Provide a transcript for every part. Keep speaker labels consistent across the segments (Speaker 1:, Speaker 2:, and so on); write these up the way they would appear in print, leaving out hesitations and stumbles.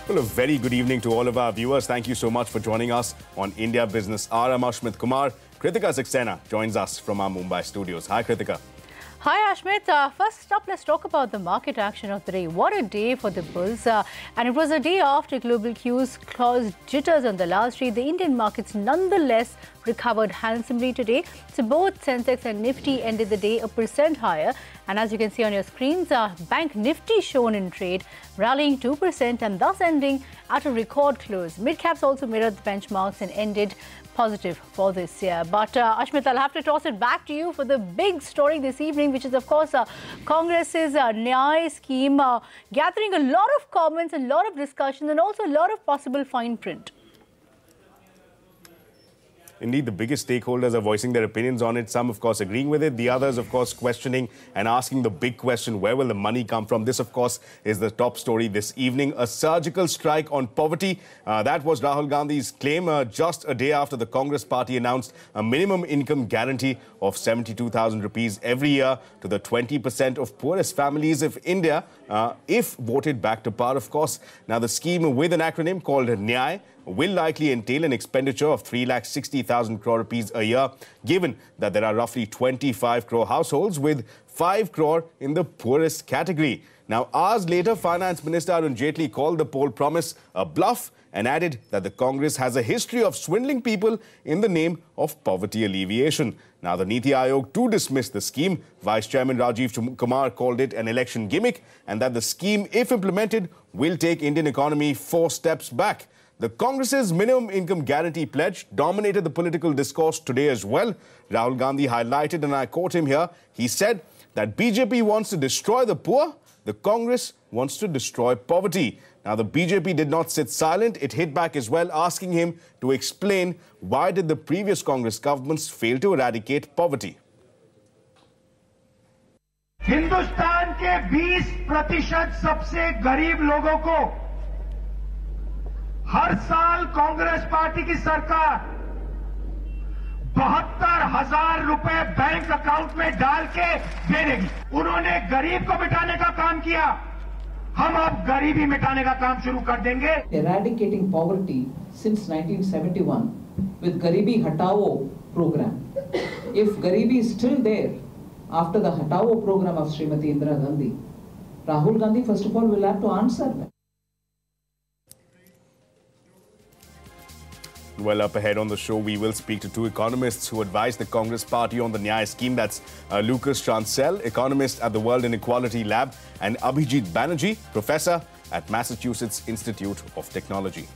Speaker 1: Well, a very good evening to all of our viewers. Thank you so much for joining us on India Business Hour. I'm Ashmit Kumar. Kritika Saxena joins us from our Mumbai studios. Hi, Kritika.
Speaker 2: Hi, Ashmit. First up, let's talk about the market action of the day. What a day for the bulls. And it was a day after global cues caused jitters on the last day. The Indian markets nonetheless recovered handsomely today. So both Sensex and Nifty ended the day 1% higher. And as you can see on your screens, Bank Nifty shown in trade, rallying 2% and thus ending at a record close. Mid-caps also mirrored the benchmarks and ended positive for this year. But Ashmit, I'll have to toss it back to you for the big story this evening, which is, of course, Congress's Nyay scheme, gathering a lot of comments, a lot of discussion, and also a lot of possible fine print.
Speaker 1: Indeed, the biggest stakeholders are voicing their opinions on it. Some, of course, agreeing with it. The others, of course, questioning and asking the big question, where will the money come from? This, of course, is the top story this evening. A surgical strike on poverty. That was Rahul Gandhi's claim just a day after the Congress party announced a minimum income guarantee of 72,000 rupees every year to the 20% of poorest families of India, if voted back to power, of course. Now, the scheme with an acronym called Nyay will likely entail an expenditure of 3,60,000 crore rupees a year, given that there are roughly 25 crore households with 5 crore in the poorest category. Now, hours later, Finance Minister Arun Jaitley called the poll promise a bluff and added that the Congress has a history of swindling people in the name of poverty alleviation. Now, the Niti Aayog too dismissed the scheme. Vice Chairman Rajiv Kumar called it an election gimmick and that the scheme, if implemented, will take Indian economy 4 steps back. The Congress's minimum income guarantee pledge dominated the political discourse today as well. Rahul Gandhi highlighted, and I quote him here, he said that BJP wants to destroy the poor, the Congress wants to destroy poverty. Now, the BJP did not sit silent. It hit back as well, asking him to explain why did the previous Congress governments fail to eradicate poverty.
Speaker 3: Hindustan के 20% सबसे गरीब लोगों को हर साल Congress party की सरकार 72,000 रुपए bank account में डाल के दे देगी। उन्होंने गरीब को मिटाने का काम किया, हम अब गरीबी मिटाने का काम शुरू कर देंगे।
Speaker 4: Eradicating poverty since 1971 with Garibi Hatao program. If Garibi is still there after the Hatao program of Srimati Indira Gandhi, Rahul Gandhi first of all will have to answer that.
Speaker 1: Well, up ahead on the show, we will speak to 2 economists who advise the Congress party on the Nyay scheme. That's Lucas Chancel, economist at the World Inequality Lab, and Abhijit Banerjee, professor at Massachusetts Institute of Technology.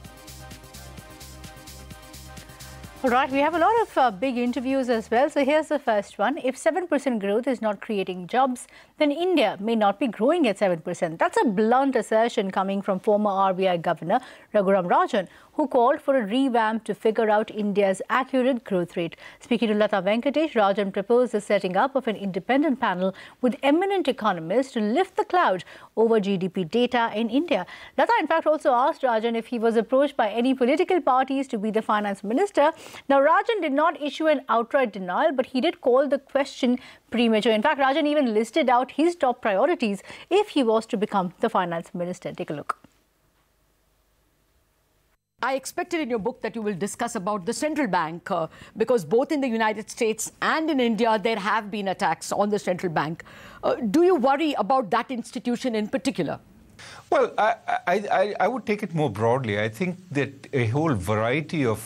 Speaker 2: All right, we have a lot of big interviews as well. So here's the first one. If 7% growth is not creating jobs, then India may not be growing at 7%. That's a blunt assertion coming from former RBI Governor Raghuram Rajan, who called for a revamp to figure out India's accurate growth rate. Speaking to Lata Venkatesh, Rajan proposed the setting up of an independent panel with eminent economists to lift the cloud over GDP data in India. Lata, in fact, also asked Rajan if he was approached by any political parties to be the finance minister. Now, Rajan did not issue an outright denial, but he did call the question premature. In fact, Rajan even listed out his top priorities if he was to become the finance minister. Take a look.
Speaker 5: I expected in your book that you will discuss about the central bank because both in the United States and in India, there have been attacks on the central bank. Do you worry about that institution in particular?
Speaker 6: Well, I would take it more broadly. I think that a whole variety of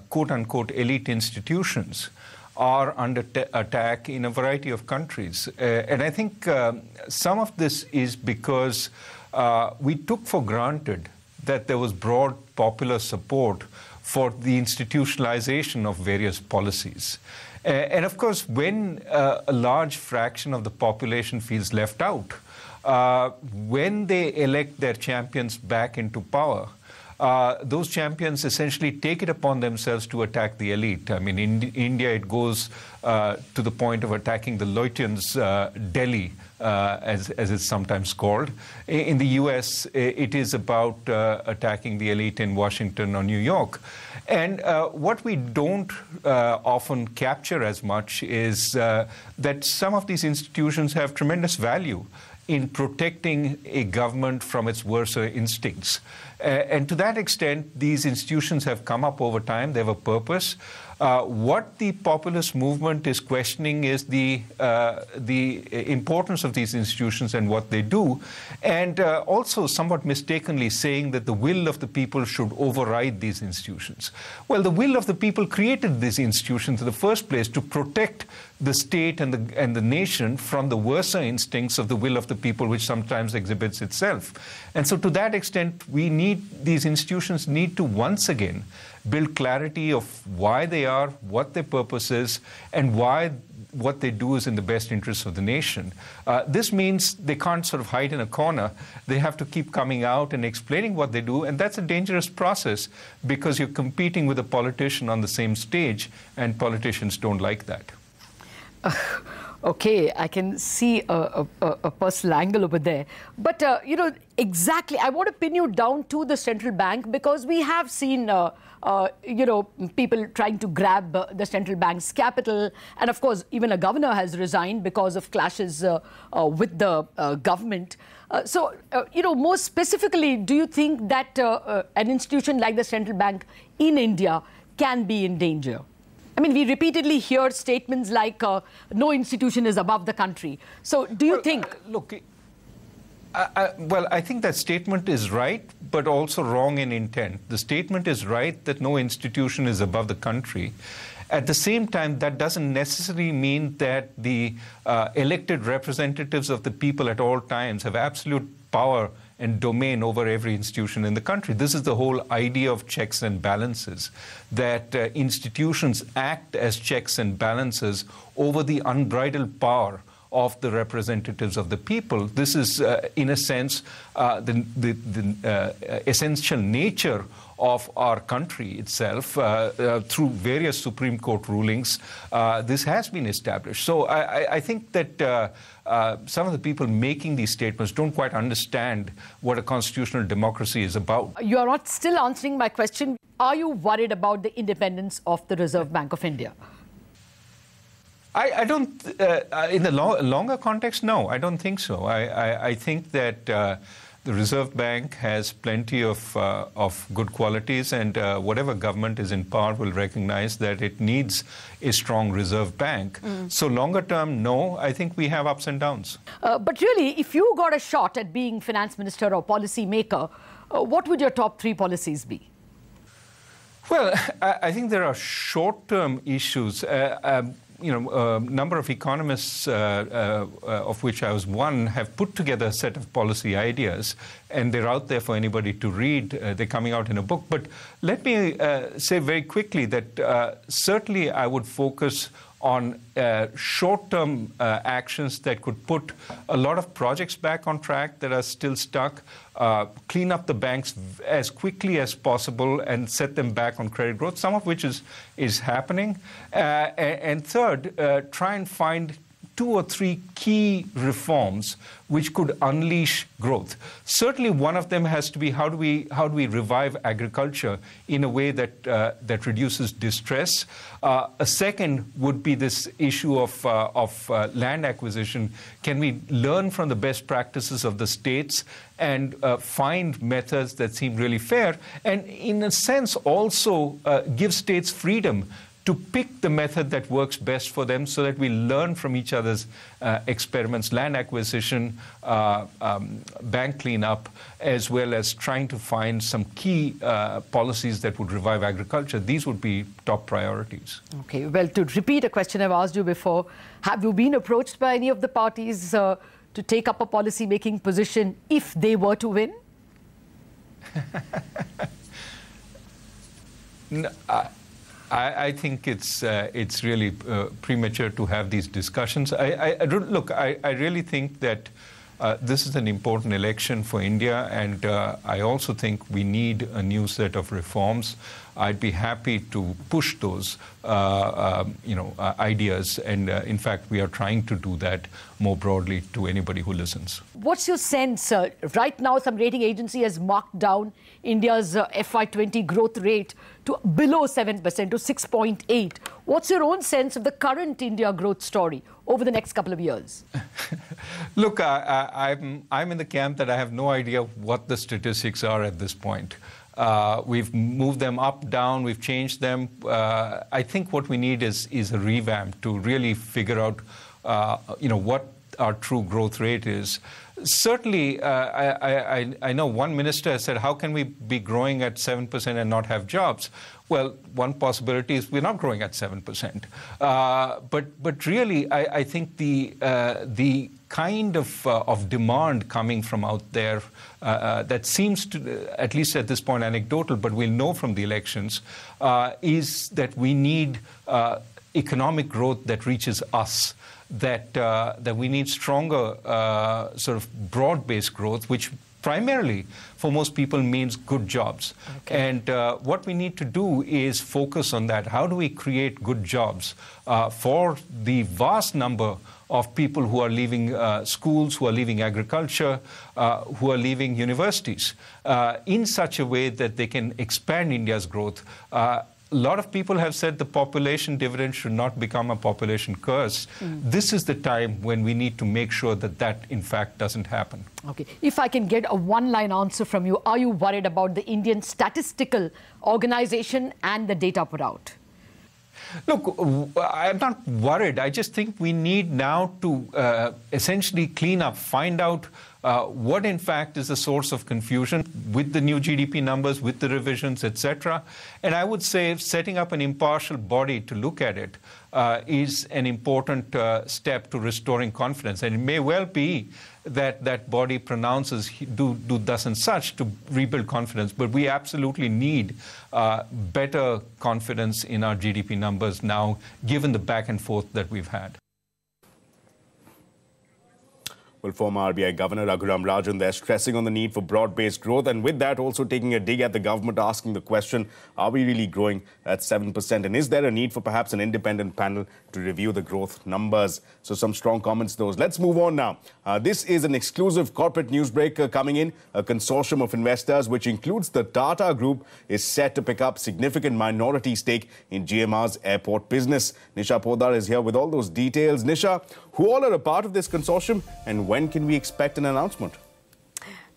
Speaker 6: quote-unquote elite institutions are under attack in a variety of countries. And I think some of this is because we took for granted that there was broad popular support for the institutionalization of various policies. And of course, when a large fraction of the population feels left out, when they elect their champions back into power, those champions essentially take it upon themselves to attack the elite. I mean, in India, it goes to the point of attacking the Loitans Delhi, as it's sometimes called. In the US, it is about attacking the elite in Washington or New York. And what we don't often capture as much is that some of these institutions have tremendous value. in protecting a government from its worser instincts. And to that extent, these institutions have come up over time. They have a purpose. What the populist movement is questioning is the importance of these institutions and what they do, and also somewhat mistakenly saying that the will of the people should override these institutions. Well, the will of the people created these institutions in the first place to protect the state and the nation from the worser instincts of the will of the people, which sometimes exhibits itself. And so to that extent, these institutions need to once again build clarity of why they are, what their purpose is, and why what they do is in the best interests of the nation. This means they can't sort of hide in a corner. They have to keep coming out and explaining what they do, and that's a dangerous process because you're competing with a politician on the same stage, and politicians don't like that.
Speaker 5: Okay, I can see a personal angle over there. But, you know, exactly, I want to pin you down to the central bank because we have seen, you know, people trying to grab the central bank's capital. And, of course, even a governor has resigned because of clashes with the government. So, you know, more specifically, do you think that an institution like the central bank in India can be in danger? I mean, we repeatedly hear statements like no institution is above the country. So do you think...
Speaker 6: Look, well, I think that statement is right, but also wrong in intent. The statement is right that no institution is above the country. At the same time, that doesn't necessarily mean that the elected representatives of the people at all times have absolute power and domain over every institution in the country. This is the whole idea of checks and balances, that institutions act as checks and balances over the unbridled power of the representatives of the people. This is, in a sense, the essential nature of our country itself. Through various Supreme Court rulings, this has been established. So I think that some of the people making these statements don't quite understand what a constitutional democracy is about.
Speaker 5: You are not still answering my question. Are you worried about the independence of the Reserve Bank of India?
Speaker 6: I don't, in the longer context, no, I don't think so. I think that the Reserve Bank has plenty of good qualities, and whatever government is in power will recognize that it needs a strong Reserve Bank. So longer term, no, I think we have ups and downs.
Speaker 5: But really, if you got a shot at being finance minister or policy maker, what would your top 3 policies be?
Speaker 6: Well, I think there are short-term issues. You know, a number of economists, of which I was one, have put together a set of policy ideas, and they're out there for anybody to read. They're coming out in a book. But let me say very quickly that certainly I would focus on short-term actions that could put a lot of projects back on track that are still stuck, clean up the banks as quickly as possible and set them back on credit growth, some of which is happening. And third, try and find 2 or 3 key reforms which could unleash growth. Certainly one of them has to be how do we revive agriculture in a way that reduces distress. A second would be this issue of land acquisition. Can we learn from the best practices of the states and find methods that seem really fair, and in a sense also give states freedom to pick the method that works best for them so that we learn from each other's experiments, land acquisition, bank cleanup, as well as trying to find some key policies that would revive agriculture. These would be top priorities.
Speaker 5: Okay, well, to repeat a question I've asked you before, have you been approached by any of the parties to take up a policy-making position if they were to win?
Speaker 6: No, I think it's really premature to have these discussions. Look, I really think that this is an important election for India, and I also think we need a new set of reforms. I'd be happy to push those, ideas, and in fact, we are trying to do that more broadly to anybody who listens.
Speaker 5: What's your sense? Right now, some rating agency has marked down India's FY20 growth rate to below 7%, to 6.8. What's your own sense of the current India growth story over the next couple of years?
Speaker 6: Look, I'm in the camp that I have no idea what the statistics are at this point. We've moved them up, down, we've changed them. I think what we need is a revamp to really figure out, what our true growth rate is. Certainly, I know one minister has said, how can we be growing at 7% and not have jobs? Well, one possibility is we're not growing at 7%. But really, I think the kind of demand coming from out there that seems to, at least at this point, anecdotal, but we'll know from the elections, is that we need economic growth that reaches us. That we need stronger sort of broad-based growth, which primarily for most people means good jobs. Okay. And what we need to do is focus on that. How do we create good jobs for the vast number of people who are leaving schools, who are leaving agriculture, who are leaving universities, in such a way that they can expand India's growth? A lot of people have said the population dividend should not become a population curse. This is the time when we need to make sure that in fact doesn't happen.
Speaker 5: Okay. If I can get a one-line answer from you, are you worried about the Indian Statistical Organization and the data put out?
Speaker 6: Look, I'm not worried. I just think we need now to essentially clean up, find out what in fact is the source of confusion with the new GDP numbers, with the revisions, etc. And I would say setting up an impartial body to look at it is an important step to restoring confidence. And it may well be that that body pronounces do thus and such to rebuild confidence. But we absolutely need better confidence in our GDP numbers now, given the back and forth that we've had.
Speaker 1: Well, former RBI Governor Raghuram Rajan there stressing on the need for broad-based growth, and with that also taking a dig at the government, asking the question, are we really growing at 7%? And is there a need for perhaps an independent panel to review the growth numbers? So some strong comments those. Let's move on now. This is an exclusive corporate news break coming in. A consortium of investors, which includes the Tata Group, is set to pick up significant minority stake in GMR's airport business. Nisha Podar is here with all those details. Nisha, who all are a part of this consortium, and when can we expect an announcement?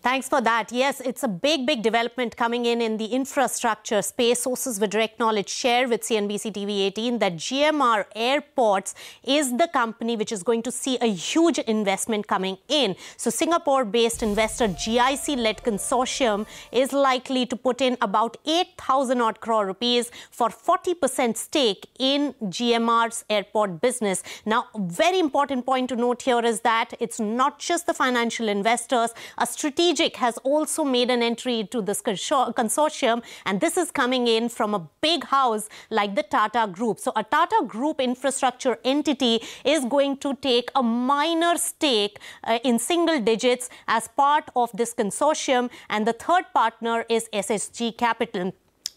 Speaker 7: Thanks for that. Yes, it's a big development coming in the infrastructure space. Sources with direct knowledge share with CNBC-TV18 that GMR Airports is the company which is going to see a huge investment coming in. So Singapore-based investor GIC-led consortium is likely to put in about 8,000 odd crore rupees for 40% stake in GMR's airport business. Now, very important point to note here is that it's not just the financial investors. A strategic has also made an entry to this consortium, and this is coming in from a big house like the Tata Group. So a Tata Group infrastructure entity is going to take a minor stake in single digits as part of this consortium, and the third partner is SSG Capital.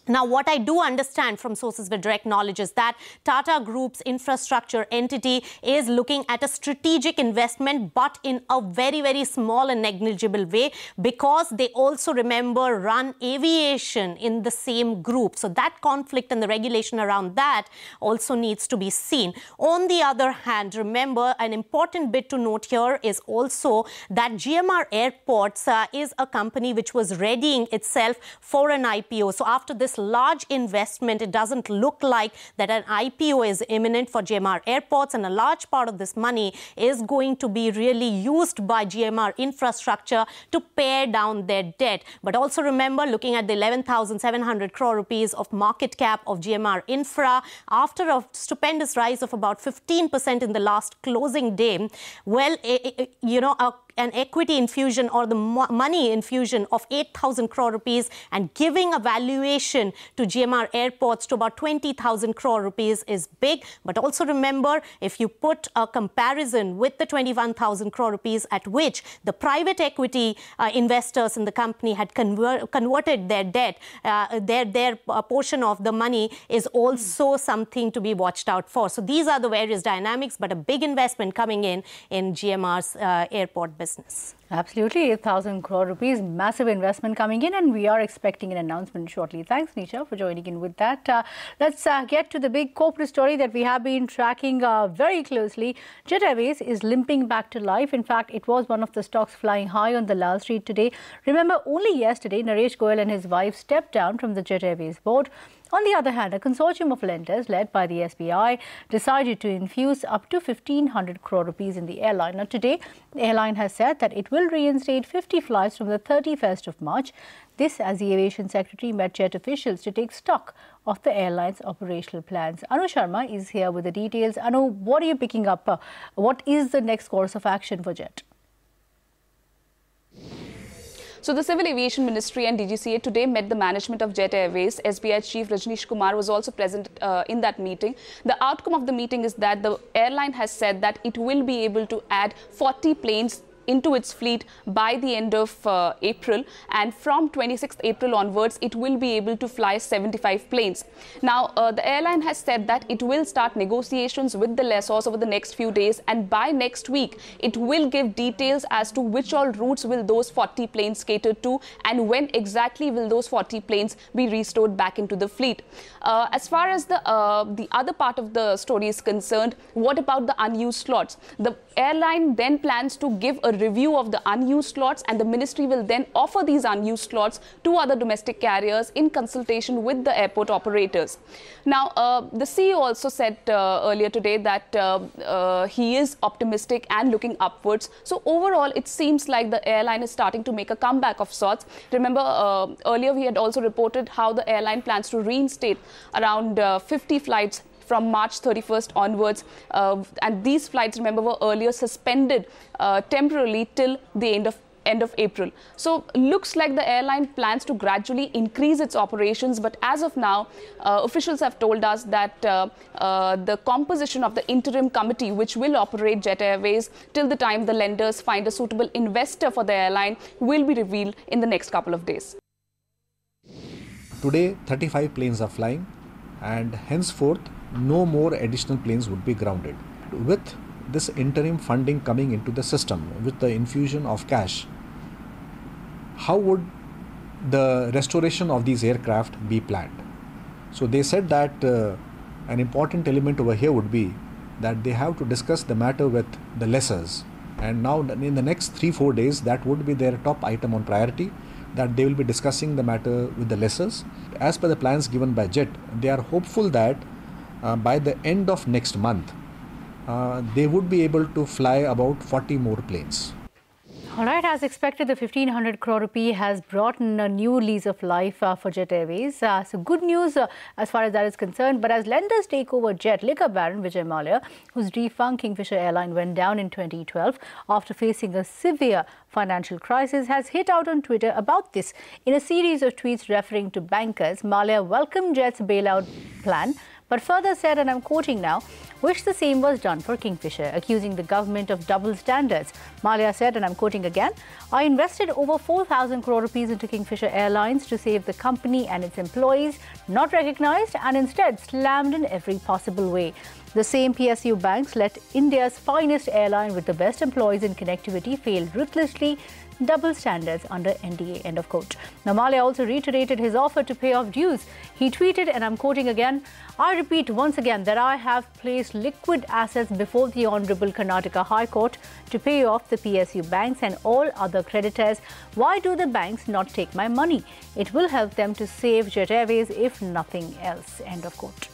Speaker 7: Now, what I do understand from sources with direct knowledge is that Tata Group's infrastructure entity is looking at a strategic investment, but in a very small and negligible way, because they also, remember, run aviation in the same group. So that conflict and the regulation around that also needs to be seen. On the other hand, remember, an important bit to note here is also that GMR Airports is a company which was readying itself for an IPO. So after this large investment, it doesn't look like that an IPO is imminent for GMR Airports, and a large part of this money is going to be really used by GMR Infrastructure to pare down their debt. But also remember, looking at the 11,700 crore rupees of market cap of GMR Infra, after a stupendous rise of about 15% in the last closing day, well, an equity infusion or the money infusion of 8,000 crore rupees and giving a valuation to GMR Airports to about 20,000 crore rupees is big. But also remember, if you put a comparison with the 21,000 crore rupees at which the private equity investors in the company had converted their debt, their portion of the money is also something to be watched out for. So these are the various dynamics, but a big investment coming in GMR's airport business. business.
Speaker 2: Absolutely. 8,000 crore rupees, massive investment coming in, and we are expecting an announcement shortly. Thanks, Nisha, for joining in with that. Let's get to the big corporate story that we have been tracking very closely. Jet Airways is limping back to life. In fact, it was one of the stocks flying high on the Lal Street today. Remember, only yesterday, Naresh Goyal and his wife stepped down from the Jet Airways board. On the other hand, a consortium of lenders led by the SBI decided to infuse up to 1,500 crore rupees in the airline. Now, today, the airline has said that it will reinstate 50 flights from the 31st of March. This as the aviation secretary met Jet officials to take stock of the airline's operational plans. Anu Sharma is here with the details. Anu, what are you picking up? What is the next course of action for Jet?
Speaker 8: So the Civil Aviation Ministry and DGCA today met the management of Jet Airways. SBI Chief Rajneesh Kumar was also present in that meeting. The outcome of the meeting is that the airline has said that it will be able to add 40 planes into its fleet by the end of April, and from 26th April onwards it will be able to fly 75 planes. Now the airline has said that it will start negotiations with the lessors over the next few days, and by next week it will give details as to which all routes will those 40 planes cater to and when exactly will those 40 planes be restored back into the fleet. As far as the other part of the story is concerned, what about the unused slots? The airline then plans to give a review of the unused slots, and the ministry will then offer these unused slots to other domestic carriers in consultation with the airport operators. Now, the CEO also said earlier today that he is optimistic and looking upwards. So overall, it seems like the airline is starting to make a comeback of sorts. Remember, earlier we had also reported how the airline plans to reinstate around 50 flights from March 31st onwards, and these flights, remember, were earlier suspended temporarily till the end of April. So looks like the airline plans to gradually increase its operations, but as of now, officials have told us that the composition of the interim committee which will operate Jet Airways till the time the lenders find a suitable investor for the airline will be revealed in the next couple of days.
Speaker 9: Today 35 planes are flying, and henceforth no more additional planes would be grounded. With this interim funding coming into the system, with the infusion of cash, how would the restoration of these aircraft be planned? So they said that an important element over here would be that they have to discuss the matter with the lessors, and now in the next 3-4 days that would be their top item on priority, that they will be discussing the matter with the lessors. As per the plans given by Jet, they are hopeful that by the end of next month, they would be able to fly about 40 more planes.
Speaker 2: All right, as expected, the 1,500 crore rupee has brought in a new lease of life for Jet Airways. So good news as far as that is concerned. But as lenders take over Jet, liquor baron Vijay Mallya, whose defunct Kingfisher Airline went down in 2012 after facing a severe financial crisis, has hit out on Twitter about this. In a series of tweets referring to bankers, Mallya welcomed Jet's bailout plan, but further said, and I'm quoting now, "Wish the same was done for Kingfisher," accusing the government of double standards. Mallya said, and I'm quoting again, "I invested over 4,000 crore rupees into Kingfisher Airlines to save the company and its employees, not recognized and instead slammed in every possible way. The same PSU banks let India's finest airline with the best employees in connectivity fail ruthlessly. Double standards under NDA," end of quote. Now, Mallya also reiterated his offer to pay off dues. He tweeted, and I'm quoting again, "I repeat once again that I have placed liquid assets before the Honorable Karnataka High Court to pay off the PSU banks and all other creditors. Why do the banks not take my money? It will help them to save Jet Airways if nothing else," end of quote.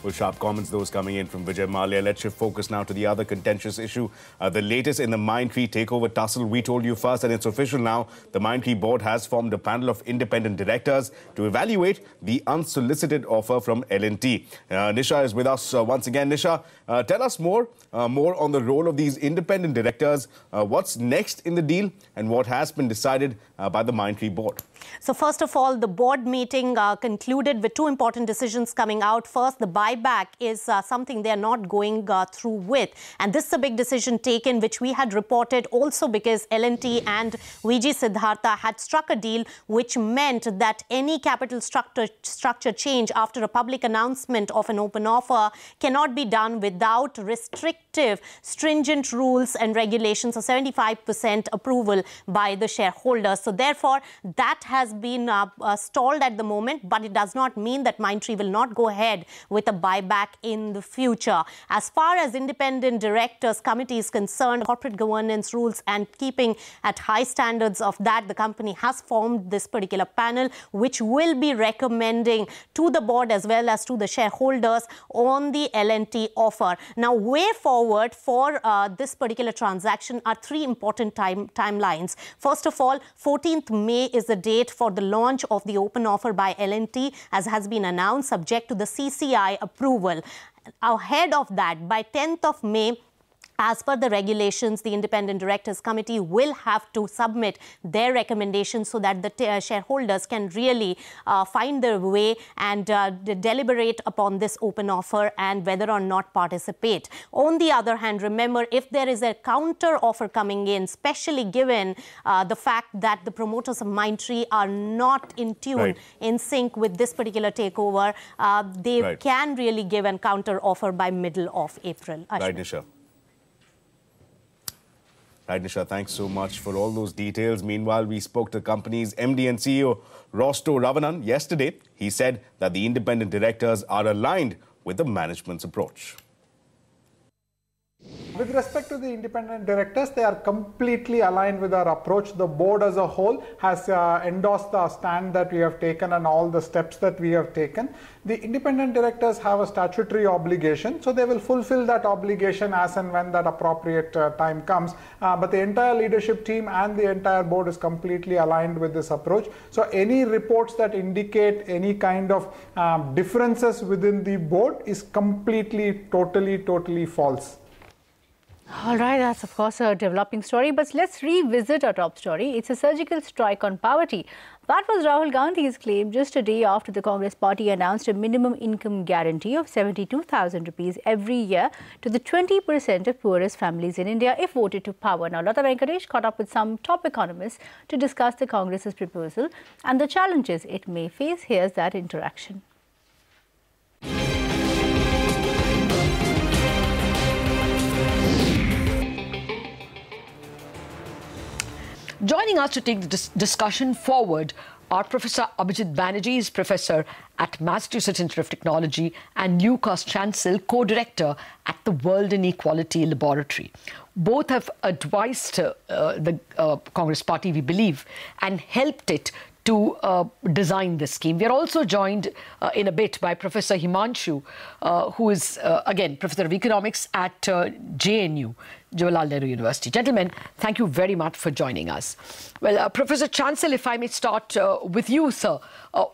Speaker 1: Well, sharp comments those coming in from Vijay Mallya. Let's shift focus now to the other contentious issue, the latest in the Mindtree takeover tussle. We told you first, and it's official now. The Mindtree board has formed a panel of independent directors to evaluate the unsolicited offer from L&T. Nisha is with us once again. Nisha, tell us more on the role of these independent directors. What's next in the deal, and what has been decided by the Mindtree board?
Speaker 7: So first of all, the board meeting concluded with two important decisions coming out. First, the buyback is something they are not going through with. And this is a big decision taken, which we had reported also because L&T and VG Siddhartha had struck a deal which meant that any capital structure change after a public announcement of an open offer cannot be done without restrictive, stringent rules and regulations of 75% approval by the shareholders. So therefore, that has been stalled at the moment, but it does not mean that Mindtree will not go ahead with a buyback in the future. As far as independent directors committee is concerned, corporate governance rules and keeping at high standards of that, the company has formed this particular panel, which will be recommending to the board as well as to the shareholders on the L&T offer. Now, way forward for this particular transaction are three important timelines. First of all, 14th May is the date for the launch of the open offer by L&T, as has been announced, subject to the CCI approval. Ahead of that, by 10th of May, as per the regulations, the Independent Directors Committee will have to submit their recommendations so that the shareholders can really find their way and deliberate upon this open offer and whether or not participate. On the other hand, remember, if there is a counter offer coming in, especially given the fact that the promoters of Mindtree are not in tune, in sync with this particular takeover, they can really give a counter offer by middle of April.
Speaker 1: Right, Nisha. Right, Nisha, thanks so much for all those details. Meanwhile, we spoke to the company's MD and CEO, Rosto Ravanan, yesterday. He said that the independent directors are aligned with the management's approach.
Speaker 10: With respect to the independent directors, they are completely aligned with our approach. The board as a whole has endorsed the stand that we have taken and all the steps that we have taken. The independent directors have a statutory obligation, so they will fulfill that obligation as and when that appropriate time comes. But the entire leadership team and the entire board is completely aligned with this approach. So any reports that indicate any kind of differences within the board is completely, totally false.
Speaker 2: All right, that's of course a developing story, but let's revisit our top story. It's a surgical strike on poverty. That was Rahul Gandhi's claim just a day after the Congress party announced a minimum income guarantee of 72,000 rupees every year to the 20% of poorest families in India if voted to power. Now, Lata Venkatesh caught up with some top economists to discuss the Congress's proposal and the challenges it may face. Here's that interaction.
Speaker 5: Joining us to take the discussion forward are Professor Abhijit Banerjee, Professor at Massachusetts Institute of Technology, and Lucas Chancel, co-director at the World Inequality Laboratory. Both have advised the Congress party, we believe, and helped it to design this scheme. We are also joined in a bit by Professor Himanshu, who is, again, Professor of Economics at JNU, Jawaharlal Nehru University. Gentlemen, thank you very much for joining us. Well, Professor Chancel, if I may start with you, sir.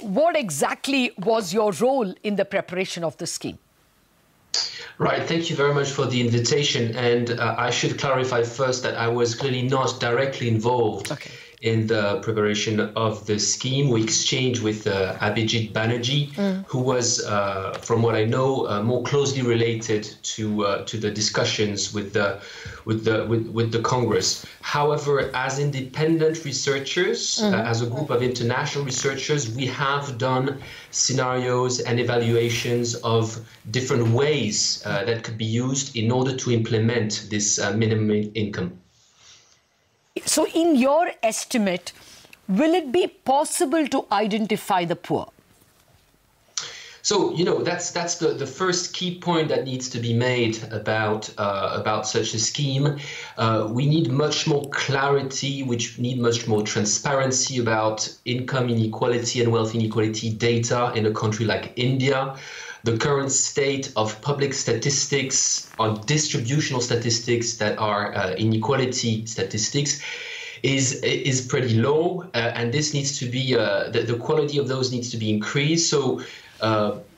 Speaker 5: What exactly was your role in the preparation of the scheme?
Speaker 11: Right, thank you very much for the invitation. And I should clarify first that I was clearly not directly involved in the preparation of the scheme. We exchanged with Abhijit Banerjee, who was, from what I know, more closely related to the discussions with the Congress. However, as independent researchers, as a group of international researchers, we have done scenarios and evaluations of different ways that could be used in order to implement this minimum income.
Speaker 5: So in your estimate, will it be possible to identify the poor?
Speaker 11: So, you know, that's the first key point that needs to be made about such a scheme. We need much more clarity, which need much more transparency about income inequality and wealth inequality data in a country like India. The current state of public statistics on distributional statistics that are inequality statistics is pretty low, and this needs to be the quality of those needs to be increased. So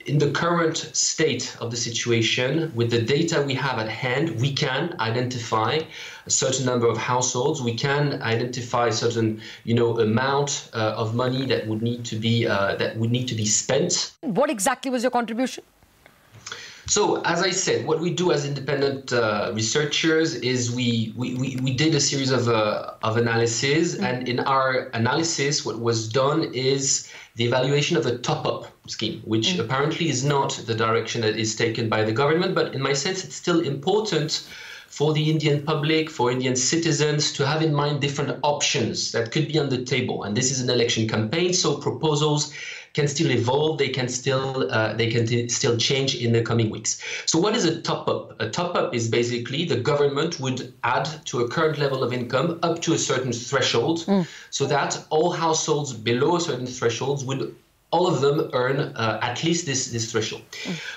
Speaker 11: in the current state of the situation, with the data we have at hand, we can identify a certain number of households. We can identify a certain, amount of money that would need to be spent. What exactly was your contribution? So, as I said, what we do as independent researchers is we did a series of analysis, and in our analysis, what was done is the evaluation of a top-up scheme, which apparently is not the direction that is taken by the government, but in my sense, it's still important for the Indian public, for Indian citizens, to have in mind different options that could be on the table. And this is an election campaign, so proposals can still evolve, they can still change in the coming weeks. So what is a top-up? A top-up is basically the government would add to a current level of income up to a certain threshold, so that all households below a certain threshold would all of them earn at least this threshold.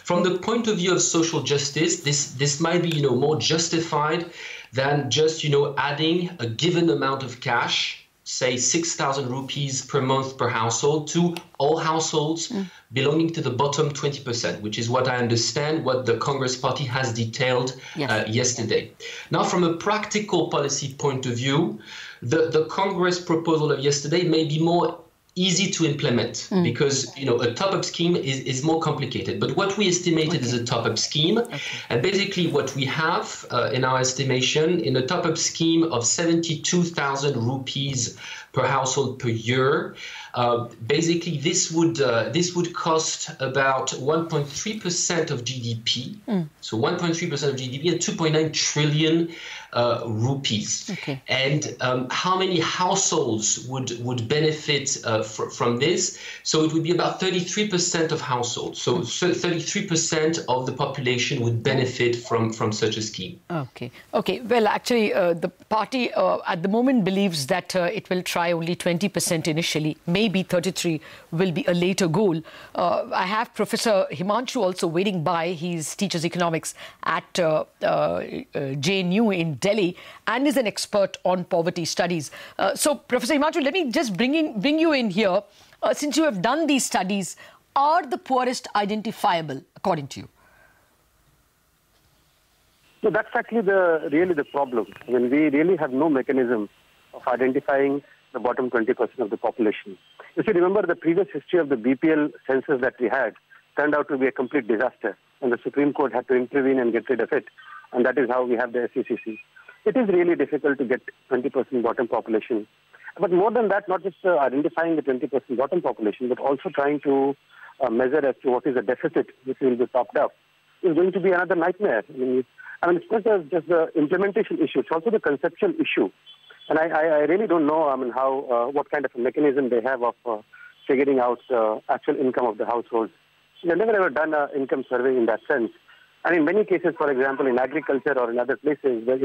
Speaker 11: From the point of view of social justice, this might be more justified than just adding a given amount of cash, say 6,000 rupees per month per household, to all households belonging to the bottom 20%, which is what I understand what the Congress party has detailed yesterday. Now, from a practical policy point of view, the Congress proposal of yesterday may be more easy to implement because a top-up scheme is more complicated. But what we estimated is a top-up scheme, and basically what we have in our estimation in a top-up scheme of 72,000 rupees per household per year. Basically, this would cost about 1.3% of GDP. So 1.3% of GDP and 2.9 trillion rupees. And how many households would benefit from this? So it would be about 33% of households. So 33% of the population would benefit from such a scheme. Okay. Well, actually, the party at the moment believes that it will try only 20% initially. Maybe 33 will be a later goal. I have Professor Himanshu also waiting by. He teaches economics at JNU in Delhi and is an expert on poverty studies. So, Professor Himanshu, let me just bring you in here. Since you have done these studies, are the poorest identifiable, according to you?
Speaker 12: So that's actually really the problem. I mean, we really have no mechanism of identifying the bottom 20% of the population. If you remember, the previous history of the BPL census that we had turned out to be a complete disaster, and the Supreme Court had to intervene and get rid of it, and that is how we have the SECC. It is really difficult to get 20% bottom population. But more than that, not just identifying the 20% bottom population, but also trying to measure as to what is the deficit which will be topped up is going to be another nightmare. I mean, it's not just the implementation issue, it's also the conceptual issue. And I really don't know, what kind of a mechanism they have of figuring out the actual income of the households. They've never ever done an income survey in that sense. And in many cases, for example, in agriculture or in other places where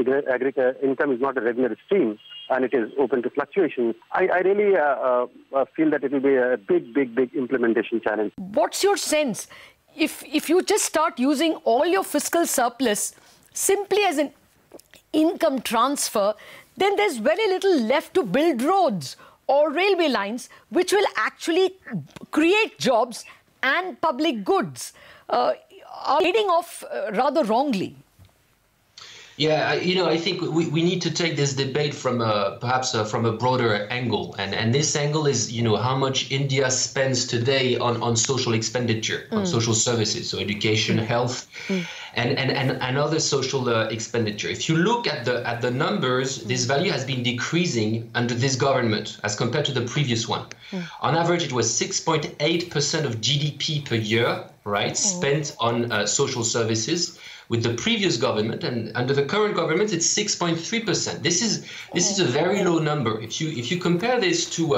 Speaker 12: income is not a regular stream and it is open to fluctuations, I really feel that it will be a big implementation challenge.
Speaker 5: What's your sense? If you just start using all your fiscal surplus simply as an income transfer, then there's very little left to build roads or railway lines, which will actually create jobs and public goods. Are leading off rather wrongly?
Speaker 11: Yeah, I think we need to take this debate from perhaps from a broader angle, and this angle is how much India spends today on social expenditure, on social services, so education, health, and other social expenditure. If you look at the numbers, this value has been decreasing under this government as compared to the previous one. On average, it was 6.8% of GDP per year, right, spent on social services. With the previous government, and under the current government, it's 6.3%. This is a very low number. If you compare this to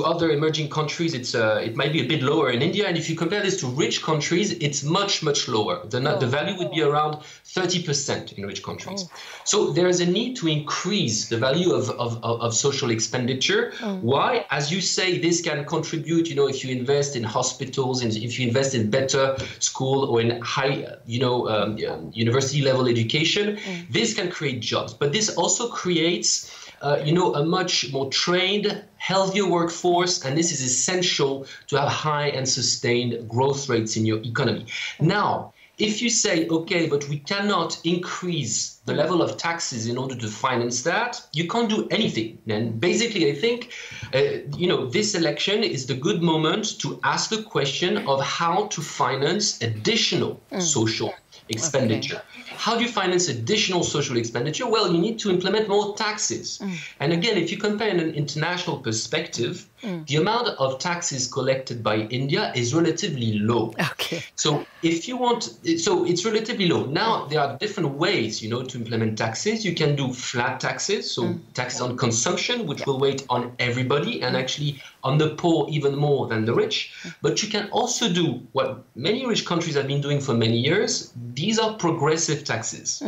Speaker 11: other emerging countries, it might be a bit lower in India, and if you compare this to rich countries, it's much lower. The value would be around 30% in rich countries. So there is a need to increase the value of social expenditure. Why? As you say, this can contribute. If you invest in hospitals, and if you invest in better school or in high, university level education, this can create jobs. But this also creates a much more trained, healthier workforce, and this is essential to have high and sustained growth rates in your economy. Now, if you say, okay, but we cannot increase the level of taxes in order to finance that, you can't do anything. And basically, I think, this election is the good moment to ask the question of how to finance additional social expenditure. Okay. How do you finance additional social expenditure? Well, you need to implement more taxes. And again, if you compare in an international perspective, the amount of taxes collected by India is relatively low.
Speaker 5: Okay.
Speaker 11: So if you want, so it's relatively low. Now, there are different ways, to implement taxes. You can do flat taxes, so taxes on consumption, which will weigh on everybody and actually on the poor even more than the rich. But you can also do what many rich countries have been doing for many years. These are progressive taxes.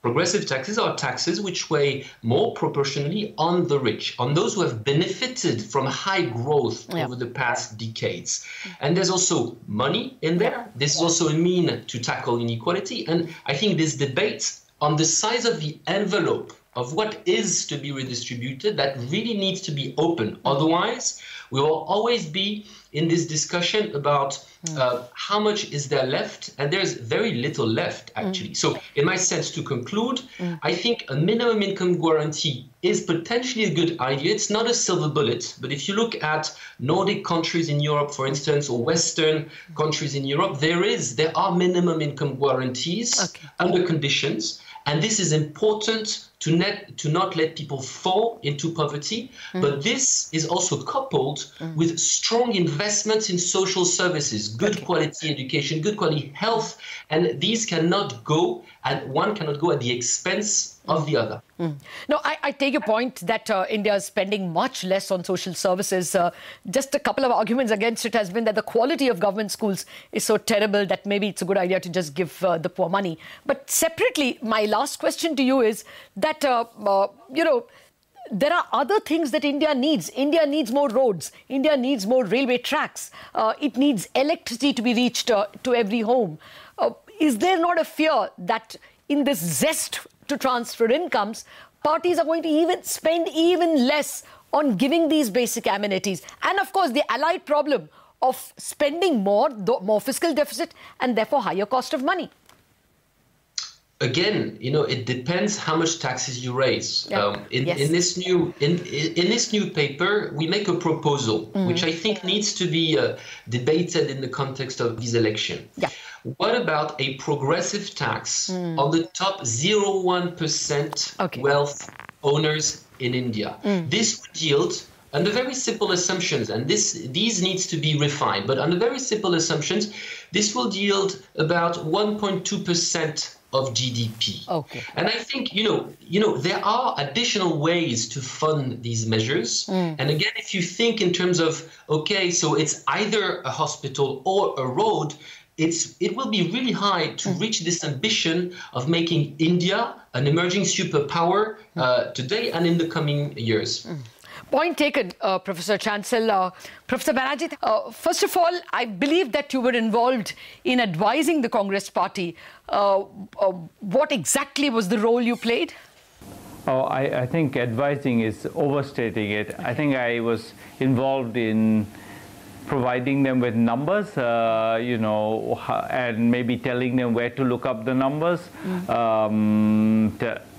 Speaker 11: Progressive taxes are taxes which weigh more proportionally on the rich, on those who have benefited from high growth over the past decades. And there's also money in there. This is also a mean to tackle inequality. And I think this debate on the size of the envelope of what is to be redistributed, that really needs to be open. Otherwise, we will always be in this discussion about how much is there left, and there's very little left, actually. So in my sense, to conclude, I think a minimum income guarantee is potentially a good idea. It's not a silver bullet, but if you look at Nordic countries in Europe, for instance, or Western countries in Europe, there are minimum income guarantees under conditions. And this is important to not let people fall into poverty. But this is also coupled with strong investments in social services, good quality education, good quality health. And these cannot go, and one cannot go at the expense of the other.
Speaker 5: No, I take your point that India is spending much less on social services. Just a couple of arguments against it has been that the quality of government schools is so terrible that maybe it's a good idea to just give the poor money. But separately, my last question to you is that, there are other things that India needs. India needs more roads. India needs more railway tracks. It needs electricity to be reached to every home. Is there not a fear that in this zest to transfer incomes, parties are going to spend even less on giving these basic amenities? And of course, the allied problem of spending more fiscal deficit and therefore higher cost of money.
Speaker 11: Again, it depends how much taxes you raise. In this new paper, we make a proposal, which I think needs to be debated in the context of this election. What about a progressive tax on the top 0.1% wealth owners in India? This would yield, under very simple assumptions, and these needs to be refined, but under very simple assumptions, this will yield about 1.2% of GDP. And I think, there are additional ways to fund these measures. And again, if you think in terms of, so it's either a hospital or a road, it will be really high to reach this ambition of making India an emerging superpower today and in the coming years.
Speaker 5: Point taken, Professor Chancel. Professor Banerjee, first of all, I believe that you were involved in advising the Congress party. What exactly was the role you played?
Speaker 13: I think advising is overstating it. I think I was involved in providing them with numbers, and maybe telling them where to look up the numbers.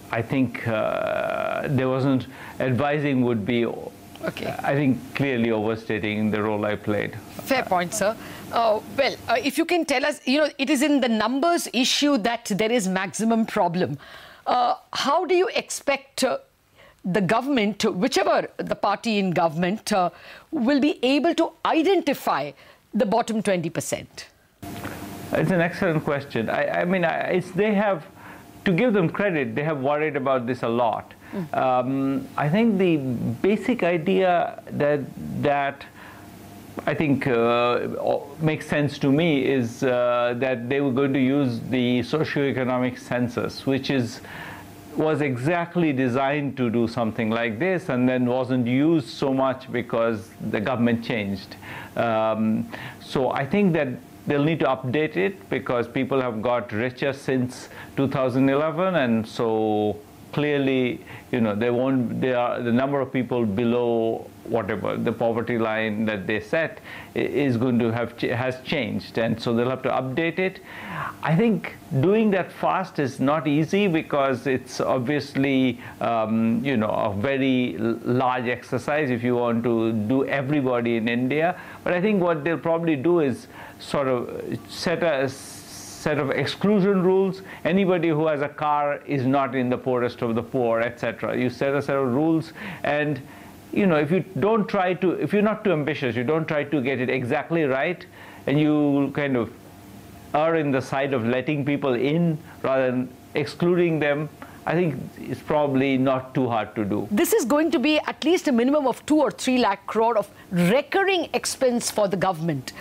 Speaker 13: I think there wasn't, advising would be, I think, clearly overstating the role I played.
Speaker 5: Fair point, sir. If you can tell us, it is in the numbers issue that there is maximum problem. How do you expect the government, whichever the party in government, will be able to identify the bottom 20%?
Speaker 13: It's an excellent question. They have, to give them credit, they have worried about this a lot. I think the basic idea that I think makes sense to me is that they were going to use the socioeconomic census, which was exactly designed to do something like this, and then wasn't used so much because the government changed. So I think that they'll need to update it because people have got richer since 2011, and so clearly, the number of people below whatever the poverty line that they set is going to has changed, and so they'll have to update it. I think doing that fast is not easy because it's obviously a very large exercise if you want to do everybody in India. But I think what they'll probably do is sort of set a set of exclusion rules. Anybody who has a car is not in the poorest of the poor, etc. You set a set of rules, and if you're not too ambitious, you don't try to get it exactly right, and you kind of err in the side of letting people in rather than excluding them, I think it's probably not too hard to do.
Speaker 5: This is going to be at least a minimum of 2 or 3 lakh crore of recurring expense for the government.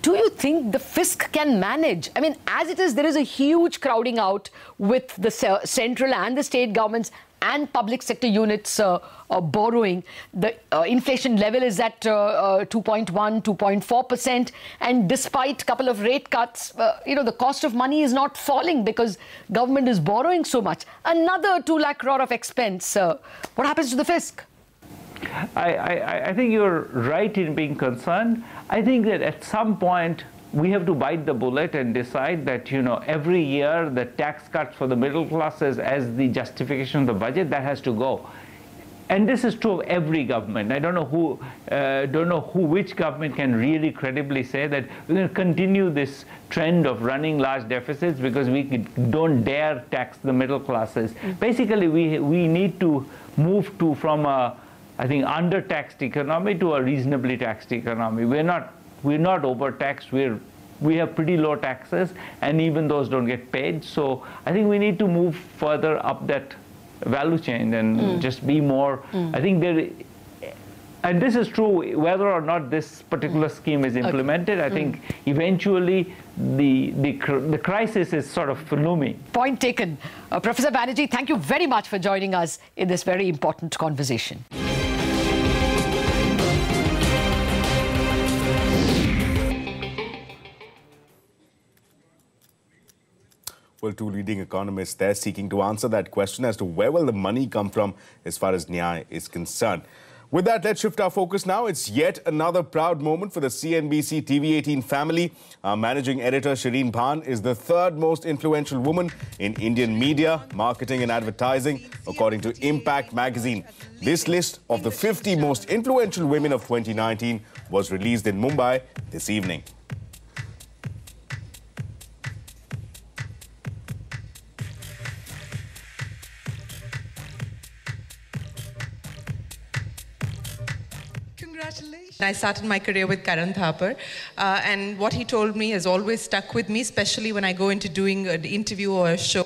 Speaker 5: Do you think the fisc can manage? I mean, as it is, there is a huge crowding out with the central and the state governments and public sector units borrowing. The inflation level is at 2.1, 2.4%. And despite a couple of rate cuts, the cost of money is not falling because government is borrowing so much. Another 2 lakh crore of expense. What happens to the fisc?
Speaker 13: I think you're right in being concerned. I think that at some point we have to bite the bullet and decide that, every year the tax cuts for the middle classes as the justification of the budget, that has to go. And this is true of every government. I don't know which government can really credibly say that we're going to continue this trend of running large deficits because we don't dare tax the middle classes. Basically, we need to move from a, I think, under-taxed economy to a reasonably taxed economy. We're not overtaxed. We have pretty low taxes, and even those don't get paid. So I think we need to move further up that value chain and just be more. I think and this is true whether or not this particular scheme is implemented. I think eventually the crisis is sort of looming.
Speaker 5: Point taken. Professor Banerjee, thank you very much for joining us in this very important conversation.
Speaker 1: Well, 2 leading economists there seeking to answer that question as to where will the money come from as far as Nyaya is concerned. With that, let's shift our focus now. It's yet another proud moment for the CNBC-TV18 family. Our managing editor, Shireen Bhan, is the 3rd most influential woman in Indian media, marketing and advertising, according to Impact magazine. This list of the 50 most influential women of 2019 was released in Mumbai this evening.
Speaker 14: I started my career with Karan Thapar, and what he told me has always stuck with me, especially when I go into doing an interview or a show.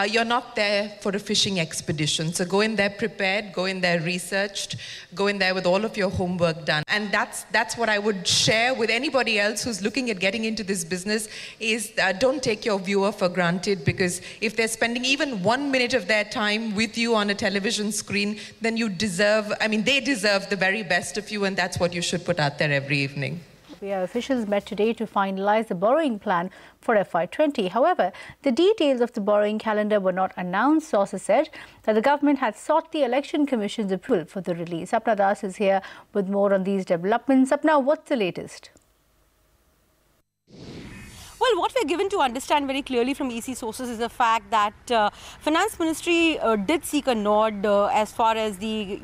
Speaker 14: You're not there for a fishing expedition, so go in there prepared, go in there researched, go in there with all of your homework done. And that's what I would share with anybody else who's looking at getting into this business is don't take your viewer for granted, because if they're spending even 1 minute of their time with you on a television screen, then they deserve the very best of you, and that's what you should put out there every evening.
Speaker 2: Officials met today to finalize the borrowing plan for FY20. However, the details of the borrowing calendar were not announced. Sources said that the government had sought the Election Commission's approval for the release. Sapna Das is here with more on these developments. Sapna, what's the latest?
Speaker 15: Well, what we're given to understand very clearly from EC sources is the fact that Finance Ministry did seek a nod as far as the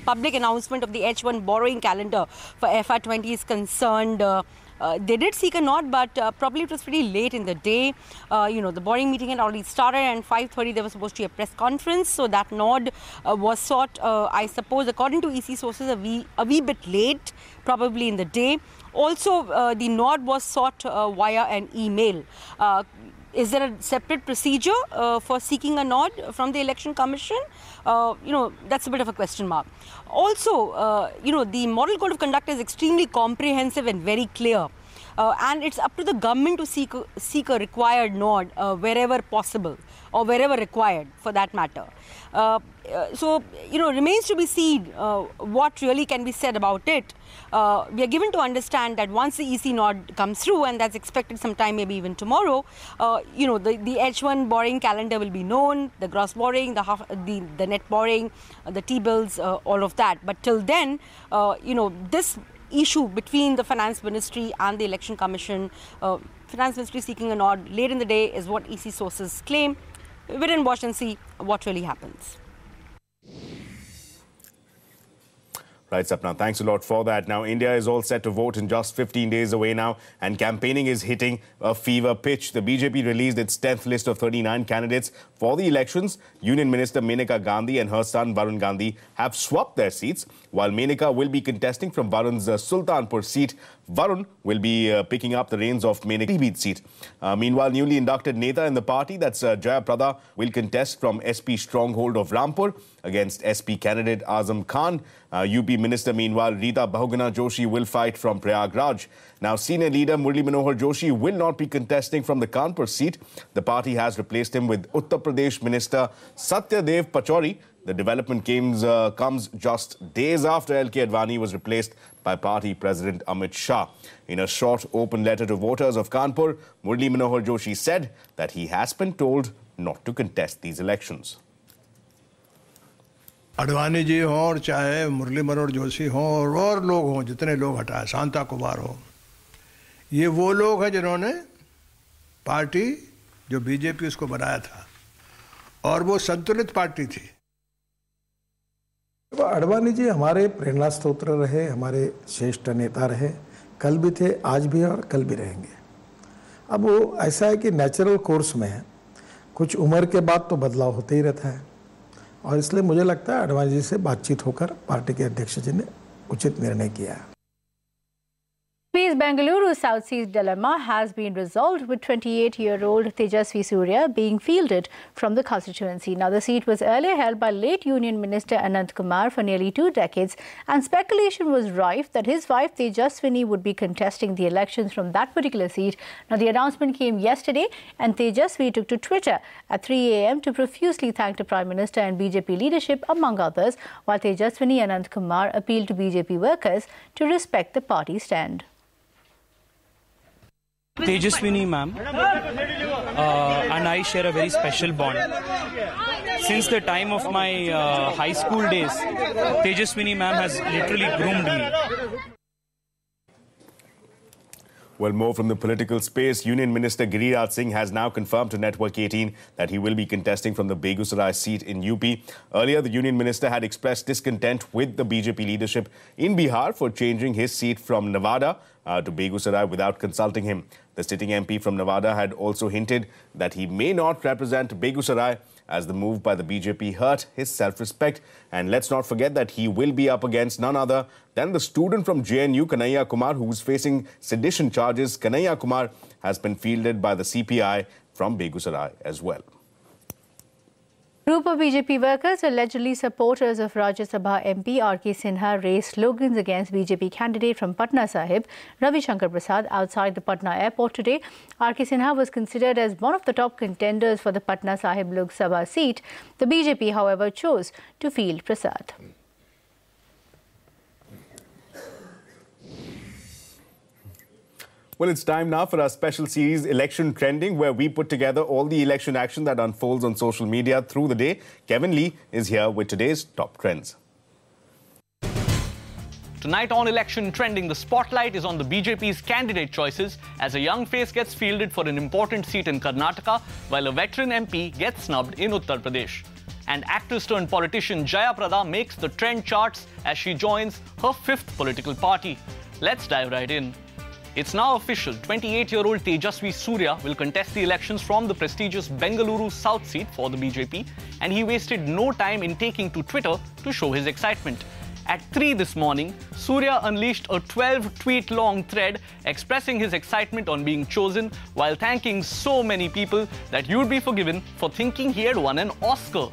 Speaker 15: public announcement of the H1 borrowing calendar for FY20 is concerned. They did seek a nod, but probably it was pretty late in the day. The borrowing meeting had already started, and 5:30 there was supposed to be a press conference. So that nod was sought, I suppose, according to EC sources, a wee bit late, probably in the day. Also, the nod was sought via an email. Is there a separate procedure for seeking a nod from the Election Commission? That's a bit of a question mark. Also, the Model Code of Conduct is extremely comprehensive and very clear. and it's up to the government to seek a required nod wherever possible, or wherever required for that matter. So, remains to be seen what really can be said about it. We are given to understand that once the EC nod comes through, and that's expected sometime, maybe even tomorrow, the H1 borrowing calendar will be known, the gross borrowing, the net borrowing, the T-bills, all of that. But till then, this issue between the Finance Ministry and the Election Commission, Finance Ministry seeking a nod late in the day, is what EC sources claim. Wait and watch and see what really happens.
Speaker 1: Right, Sapna, thanks a lot for that. Now, India is all set to vote in just 15 days away now, and campaigning is hitting a fever pitch. The BJP released its 10th list of 39 candidates for the elections. Union Minister Maneka Gandhi and her son Arun Gandhi have swapped their seats. While Maneka will be contesting from Varun's Sultanpur seat, Varun will be picking up the reins of Maneka's seat. Meanwhile, newly inducted Neta in the party, that's Jaya Prada, will contest from SP stronghold of Rampur against SP candidate Azam Khan. UP Minister, meanwhile, Rita Bahuguna Joshi will fight from Prayagraj. Now, senior leader Murli Manohar Joshi will not be contesting from the Kanpur seat. The party has replaced him with Uttar Pradesh Minister Satyadev Pachauri. The development comes just days after LK Advani was replaced by party President Amit Shah. In a short open letter to voters of Kanpur, Murli Manohar Joshi said that he has been told not to contest these elections.
Speaker 16: Advani ji हों और चाहे मुरली मनोहर जोशी हों और लोग हों, जितने लोग हटाए, शांता कुमार हो, ये वो लोग हैं जिन्होंने पार्टी जो बीजेपी उसको बनाया था, और वो संतुलित पार्टी थी।
Speaker 9: अडवाणी जी हमारे प्रेरणा स्रोत रहे, हमारे श्रेष्ठ नेता रहे, कल भी थे, आज भी और कल भी रहेंगे। अब वो ऐसा है कि नेचुरल कोर्स में है, कुछ उम्र के बाद तो बदलाव होते ही रहता है, और इसलिए मुझे लगता है अडवाणी जी से बातचीत होकर पार्टी के अध्यक्ष जी ने उचित निर्णय किया है।
Speaker 2: Bengaluru South Sea's dilemma has been resolved, with 28-year-old Tejasvi Surya being fielded from the constituency. Now, the seat was earlier held by late Union Minister Anant Kumar for nearly 2 decades, and speculation was rife that his wife Tejaswini would be contesting the elections from that particular seat. Now, the announcement came yesterday, and Tejasvi took to Twitter at 3 a.m. to profusely thank the Prime Minister and BJP leadership, among others, while Tejaswini and Anant Kumar appealed to BJP workers to respect the party stand.
Speaker 17: Tejaswini ma'am and I share a very special bond. Since the time of my high school days, Tejaswini ma'am has literally groomed me.
Speaker 1: Well, more from the political space. Union Minister Giriraj Singh has now confirmed to Network 18 that he will be contesting from the Begusarai seat in UP. Earlier, the Union Minister had expressed discontent with the BJP leadership in Bihar for changing his seat from Nevada to Begusarai without consulting him. The sitting MP from Nevada had also hinted that he may not represent Begusarai, as the move by the BJP hurt his self-respect. And let's not forget that he will be up against none other than the student from JNU, Kanhaiya Kumar, who is facing sedition charges. Kanhaiya Kumar has been fielded by the CPI from Begusarai as well.
Speaker 2: A group of BJP workers, allegedly supporters of Rajya Sabha MP R.K. Sinha, raised slogans against BJP candidate from Patna Sahib, Ravi Shankar Prasad, outside the Patna airport today. R.K. Sinha was considered as one of the top contenders for the Patna Sahib Lok Sabha seat. The BJP, however, chose to field Prasad.
Speaker 1: Well, it's time now for our special series, Election Trending, where we put together all the election action that unfolds on social media through the day. Kevin Lee is here with today's top trends.
Speaker 18: Tonight on Election Trending, the spotlight is on the BJP's candidate choices as a young face gets fielded for an important seat in Karnataka, while a veteran MP gets snubbed in Uttar Pradesh. And actress-turned-politician Jaya Prada makes the trend charts as she joins her 5th political party. Let's dive right in. It's now official, 28-year-old Tejasvi Surya will contest the elections from the prestigious Bengaluru South seat for the BJP, and he wasted no time in taking to Twitter to show his excitement. At 3 this morning, Surya unleashed a 12-tweet-long thread expressing his excitement on being chosen while thanking so many people that you'd be forgiven for thinking he had won an Oscar.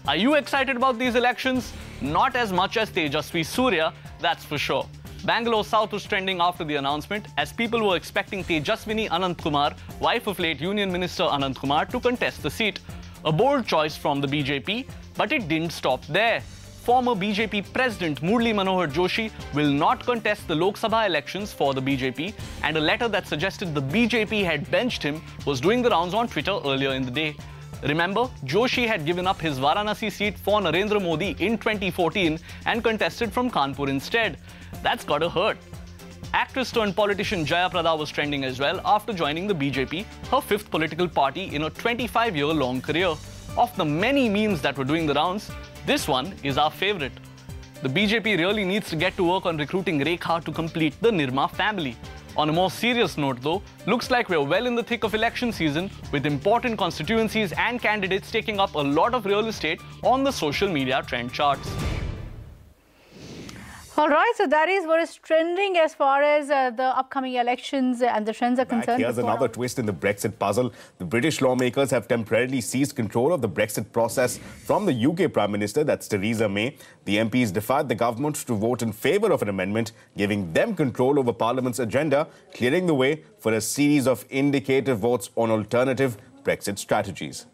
Speaker 18: Are you excited about these elections? Not as much as Tejasvi Surya, that's for sure. Bangalore South was trending after the announcement as people were expecting Tejaswini Anantkumar, wife of late Union Minister Anantkumar, to contest the seat. A bold choice from the BJP, but it didn't stop there. Former BJP President Murli Manohar Joshi will not contest the Lok Sabha elections for the BJP, and a letter that suggested the BJP had benched him was doing the rounds on Twitter earlier in the day. Remember, Joshi had given up his Varanasi seat for Narendra Modi in 2014 and contested from Kanpur instead. That's gotta hurt. Actress turned politician Jaya Prada was trending as well after joining the BJP, her fifth political party in a 25-year-long career. Of the many memes that were doing the rounds, this one is our favorite. The BJP really needs to get to work on recruiting Rekha to complete the Nirma family. On a more serious note though, looks like we're well in the thick of election season with important constituencies and candidates taking up a lot of real estate on the social media trend charts.
Speaker 2: All right, so that is what is trending as far as the upcoming elections and the trends are concerned.
Speaker 1: Here's another twist in the Brexit puzzle. The British lawmakers have temporarily seized control of the Brexit process from the UK Prime Minister, that's Theresa May. The MPs defied the government to vote in favour of an amendment, giving them control over Parliament's agenda, clearing the way for a series of indicative votes on alternative Brexit strategies.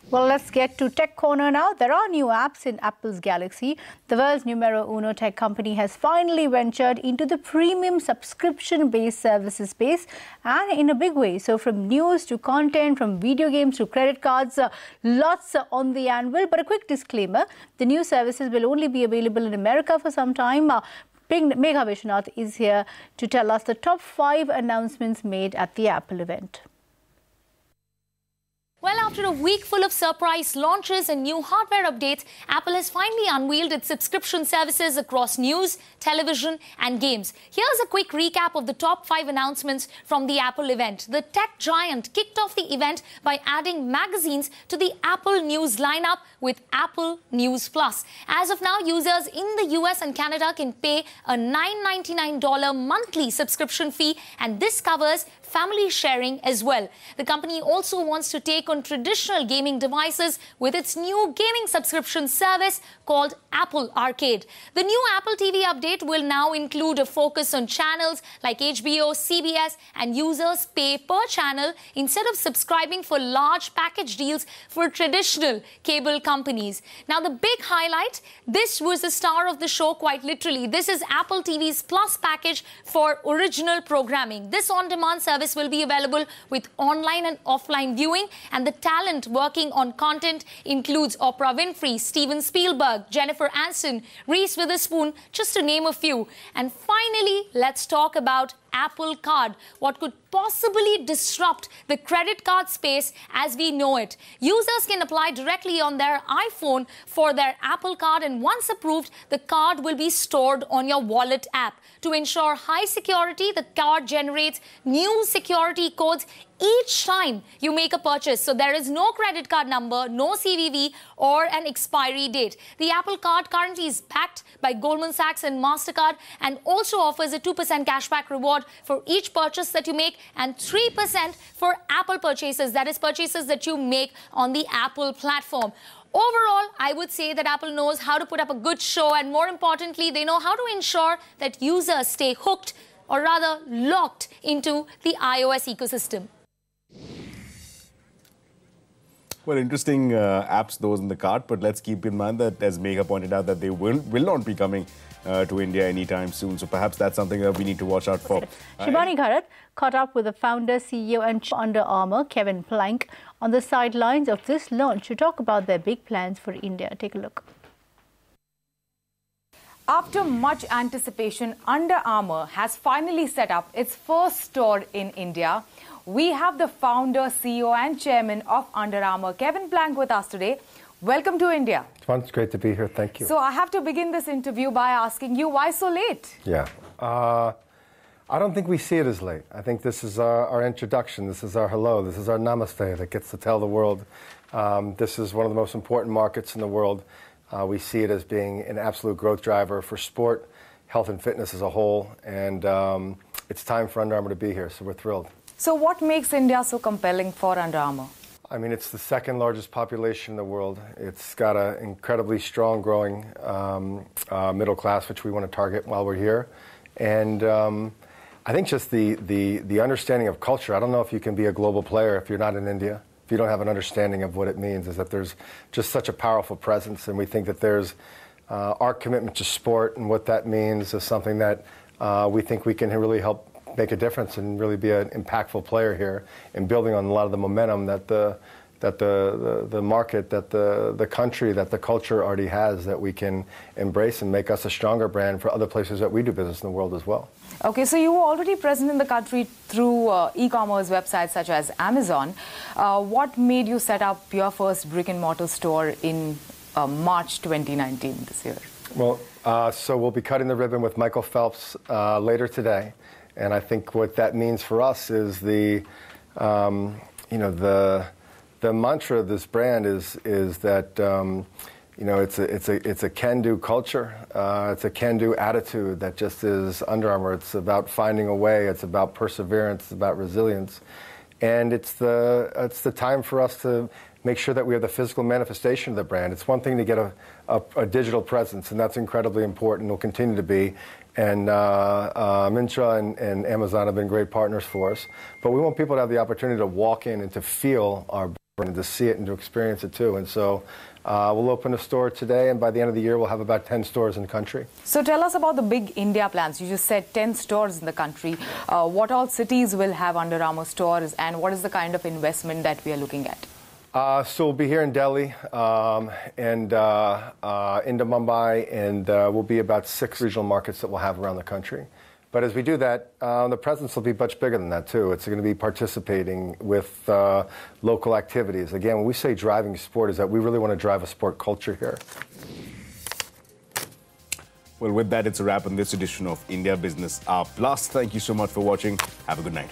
Speaker 2: Well, let's get to Tech Corner now. There are new apps in Apple's Galaxy. The world's numero uno tech company has finally ventured into the premium subscription-based services space, and in a big way. So from news to content, from video games to credit cards, lots on the anvil. But a quick disclaimer, the new services will only be available in America for some time. Megha Vishnath is here to tell us the top 5 announcements made at the Apple event.
Speaker 19: Well, after a week full of surprise launches and new hardware updates, Apple has finally unveiled its subscription services across news, television and games. Here's a quick recap of the top 5 announcements from the Apple event. The tech giant kicked off the event by adding magazines to the Apple News lineup with Apple News Plus. As of now, users in the US and Canada can pay a $9.99 monthly subscription fee, and this covers family sharing as well. The company also wants to take on traditional gaming devices with its new gaming subscription service called Apple Arcade. The new Apple TV update will now include a focus on channels like HBO, CBS, and users pay per channel instead of subscribing for large package deals for traditional cable companies. Now, the big highlight, this was the star of the show quite literally. This is Apple TV's Plus package for original programming. This on-demand service will be available with online and offline viewing, and the talent working on content includes Oprah Winfrey, Steven Spielberg, Jennifer Aniston, Reese Witherspoon, just to name a few. And finally, let's talk about Apple Card, what could possibly disrupt the credit card space as we know it. Users can apply directly on their iPhone for their Apple Card, and once approved, the card will be stored on your wallet app. To ensure high security, the card generates new security codes each time you make a purchase. So there is no credit card number, no CVV or an expiry date. The Apple Card currently is backed by Goldman Sachs and MasterCard, and also offers a 2% cashback reward for each purchase that you make and 3% for Apple purchases, that is purchases that you make on the Apple platform. Overall, I would say that Apple knows how to put up a good show, and more importantly, they know how to ensure that users stay hooked, or rather locked into the iOS ecosystem.
Speaker 1: Well, interesting apps, those in the cart, but let's keep in mind that, as Megha pointed out, that they will not be coming to India anytime soon. So perhaps that's something that we need to watch out for.
Speaker 2: Shivani Gharat caught up with the founder, CEO and Under Armour, Kevin Plank, on the sidelines of this launch to talk about their big plans for India. Take a look.
Speaker 20: After much anticipation, Under Armour has finally set up its first store in India. We have the founder, CEO and chairman of Under Armour, Kevin Plank, with us today. Welcome to India.
Speaker 21: It's great to be here. Thank you.
Speaker 20: So I have to begin this interview by asking you, why so late?
Speaker 21: Yeah. I don't think we see it as late. I think this is our introduction. This is our hello. This is our namaste that gets to tell the world this is one of the most important markets in the world. We see it as being an absolute growth driver for sport, health and fitness as a whole. And it's time for Under Armour to be here, so we're thrilled.
Speaker 20: So what makes India so compelling for Under Armour?
Speaker 21: I mean, it's the second largest population in the world. It's got an incredibly strong, growing middle class, which we want to target while we're here. And I think just the understanding of culture. I don't know if you can be a global player if you're not in India, if you don't have an understanding of what it means, is that there's just such a powerful presence. And we think that there's our commitment to sport and what that means is something that we think we can really help make a difference and really be an impactful player here in building on a lot of the momentum that the market, that the country, that the culture already has, that we can embrace and make us a stronger brand for other places that we do business in the world as well.
Speaker 20: Okay, so you were already present in the country through e-commerce websites such as Amazon. What made you set up your first brick-and-mortar store in March 2019 this year?
Speaker 21: Well, so we'll be cutting the ribbon with Michael Phelps later today. And I think what that means for us is the mantra of this brand is that it's a can-do culture. It's a can-do attitude that just is Under Armour. It's about finding a way. It's about perseverance. It's about resilience. And it's the time for us to make sure that we have the physical manifestation of the brand. It's one thing to get a digital presence, and that's incredibly important. Will continue to be. And Myntra and Amazon have been great partners for us. But we want people to have the opportunity to walk in and to feel our brand, and to see it and to experience it too. And so we'll open a store today, and by the end of the year, we'll have about 10 stores in the country.
Speaker 20: So tell us about the big India plans. You just said 10 stores in the country. What all cities will have Under Armour stores, and what is the kind of investment that we are looking at?
Speaker 21: So we'll be here in Delhi and into Mumbai, and we'll be about 6 regional markets that we'll have around the country. But as we do that, the presence will be much bigger than that, too. It's going to be participating with local activities. Again, when we say driving sport, is that we really want to drive a sport culture here.
Speaker 1: Well, with that, it's a wrap on this edition of India Business Hour Plus. Thank you so much for watching. Have a good night.